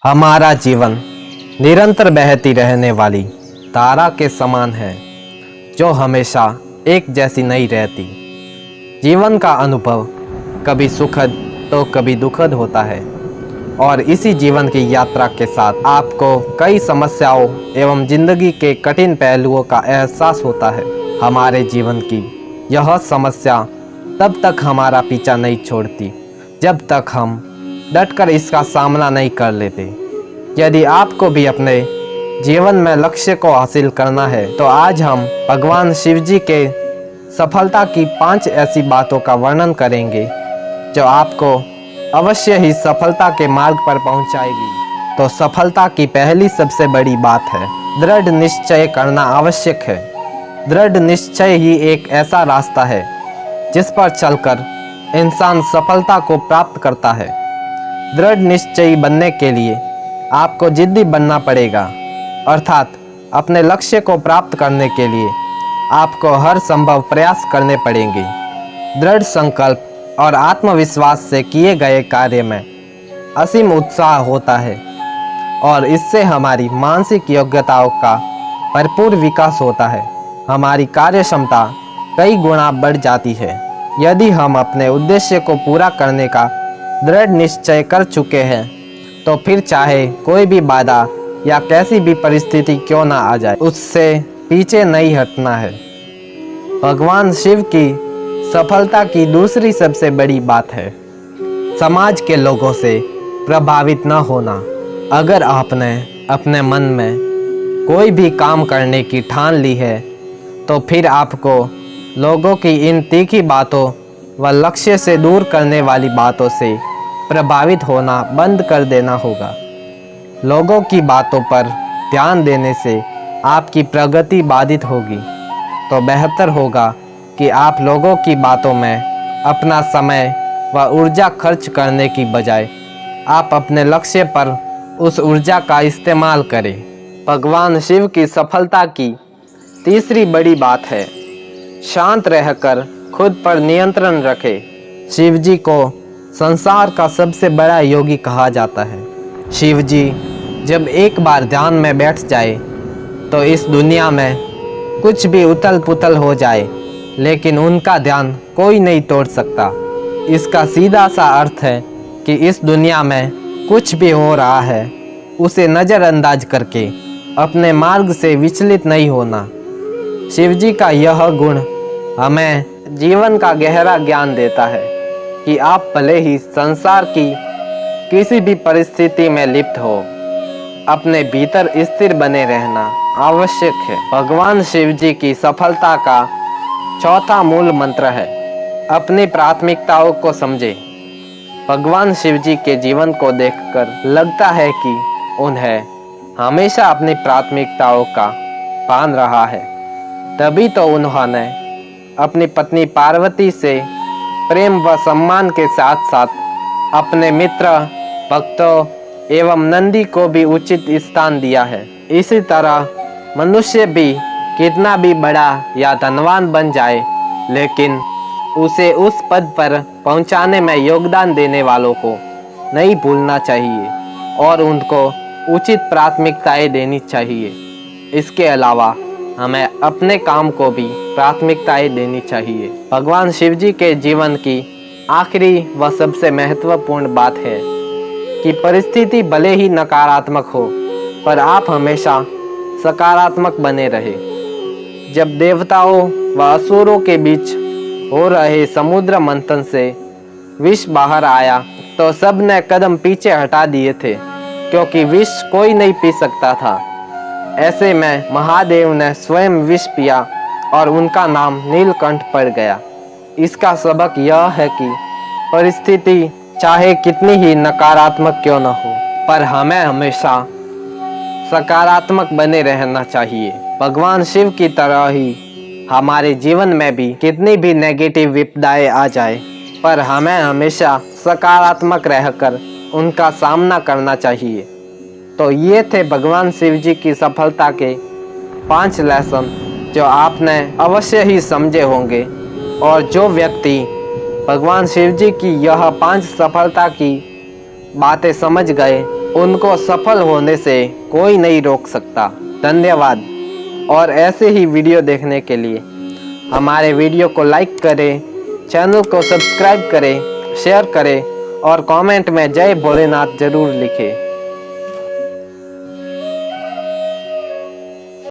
हमारा जीवन निरंतर बहती रहने वाली धारा के समान है जो हमेशा एक जैसी नहीं रहती। जीवन का अनुभव कभी सुखद तो कभी दुखद होता है और इसी जीवन की यात्रा के साथ आपको कई समस्याओं एवं जिंदगी के कठिन पहलुओं का एहसास होता है। हमारे जीवन की यह समस्या तब तक हमारा पीछा नहीं छोड़ती जब तक हम डटकर इसका सामना नहीं कर लेते। यदि आपको भी अपने जीवन में लक्ष्य को हासिल करना है तो आज हम भगवान शिव जी के सफलता की 5 ऐसी बातों का वर्णन करेंगे जो आपको अवश्य ही सफलता के मार्ग पर पहुंचाएगी। तो सफलता की पहली सबसे बड़ी बात है दृढ़ निश्चय करना आवश्यक है। दृढ़ निश्चय ही एक ऐसा रास्ता है जिस पर चलकर इंसान सफलता को प्राप्त करता है। दृढ़ निश्चयी बनने के लिए आपको जिद्दी बनना पड़ेगा, अर्थात अपने लक्ष्य को प्राप्त करने के लिए आपको हर संभव प्रयास करने पड़ेंगे। दृढ़ संकल्प और आत्मविश्वास से किए गए कार्य में असीम उत्साह होता है और इससे हमारी मानसिक योग्यताओं का भरपूर विकास होता है। हमारी कार्य क्षमता कई गुना बढ़ जाती है। यदि हम अपने उद्देश्य को पूरा करने का दृढ़ निश्चय कर चुके हैं तो फिर चाहे कोई भी बाधा या कैसी भी परिस्थिति क्यों ना आ जाए उससे पीछे नहीं हटना है। भगवान शिव की सफलता की दूसरी सबसे बड़ी बात है समाज के लोगों से प्रभावित न होना। अगर आपने अपने मन में कोई भी काम करने की ठान ली है तो फिर आपको लोगों की इन तीखी बातों व लक्ष्य से दूर करने वाली बातों से प्रभावित होना बंद कर देना होगा। लोगों की बातों पर ध्यान देने से आपकी प्रगति बाधित होगी, तो बेहतर होगा कि आप लोगों की बातों में अपना समय व ऊर्जा खर्च करने की बजाय आप अपने लक्ष्य पर उस ऊर्जा का इस्तेमाल करें। भगवान शिव की सफलता की तीसरी बड़ी बात है शांत रहकर खुद पर नियंत्रण रखें। शिव जी को संसार का सबसे बड़ा योगी कहा जाता है। शिव जी जब एक बार ध्यान में बैठ जाए तो इस दुनिया में कुछ भी उथल पुथल हो जाए लेकिन उनका ध्यान कोई नहीं तोड़ सकता। इसका सीधा सा अर्थ है कि इस दुनिया में कुछ भी हो रहा है उसे नज़रअंदाज करके अपने मार्ग से विचलित नहीं होना। शिव जी का यह गुण हमें जीवन का गहरा ज्ञान देता है कि आप भले ही संसार की किसी भी परिस्थिति में लिप्त हो, अपने भीतर स्थिर बने रहना आवश्यक है। भगवान शिव जी की सफलता का चौथा मूल मंत्र है अपनी प्राथमिकताओं को समझे। भगवान शिव जी के जीवन को देखकर लगता है कि उन्हें हमेशा अपनी प्राथमिकताओं का भान रहा है। तभी तो उन्होंने अपनी पत्नी पार्वती से प्रेम व सम्मान के साथ साथ अपने मित्र भक्तों एवं नंदी को भी उचित स्थान दिया है। इसी तरह मनुष्य भी कितना भी बड़ा या धनवान बन जाए लेकिन उसे उस पद पर पहुंचाने में योगदान देने वालों को नहीं भूलना चाहिए और उनको उचित प्राथमिकताएं देनी चाहिए। इसके अलावा हमें अपने काम को भी प्राथमिकताएं देनी चाहिए। भगवान शिव जी के जीवन की आखिरी व सबसे महत्वपूर्ण बात है कि परिस्थिति भले ही नकारात्मक हो पर आप हमेशा सकारात्मक बने रहे। जब देवताओं व असुरों के बीच हो रहे समुद्र मंथन से विष बाहर आया तो सब ने कदम पीछे हटा दिए थे क्योंकि विष कोई नहीं पी सकता था। ऐसे में महादेव ने स्वयं विष पिया और उनका नाम नीलकंठ पड़ गया। इसका सबक यह है कि परिस्थिति चाहे कितनी ही नकारात्मक क्यों न हो पर हमें हमेशा सकारात्मक बने रहना चाहिए। भगवान शिव की तरह ही हमारे जीवन में भी कितनी भी नेगेटिव विपदाएं आ जाए पर हमें हमेशा सकारात्मक रहकर उनका सामना करना चाहिए। तो ये थे भगवान शिव जी की सफलता के 5 लेसन जो आपने अवश्य ही समझे होंगे और जो व्यक्ति भगवान शिव जी की यह 5 सफलता की बातें समझ गए उनको सफल होने से कोई नहीं रोक सकता। धन्यवाद। और ऐसे ही वीडियो देखने के लिए हमारे वीडियो को लाइक करें, चैनल को सब्सक्राइब करें, शेयर करें और कमेंट में जय भोलेनाथ जरूर लिखें।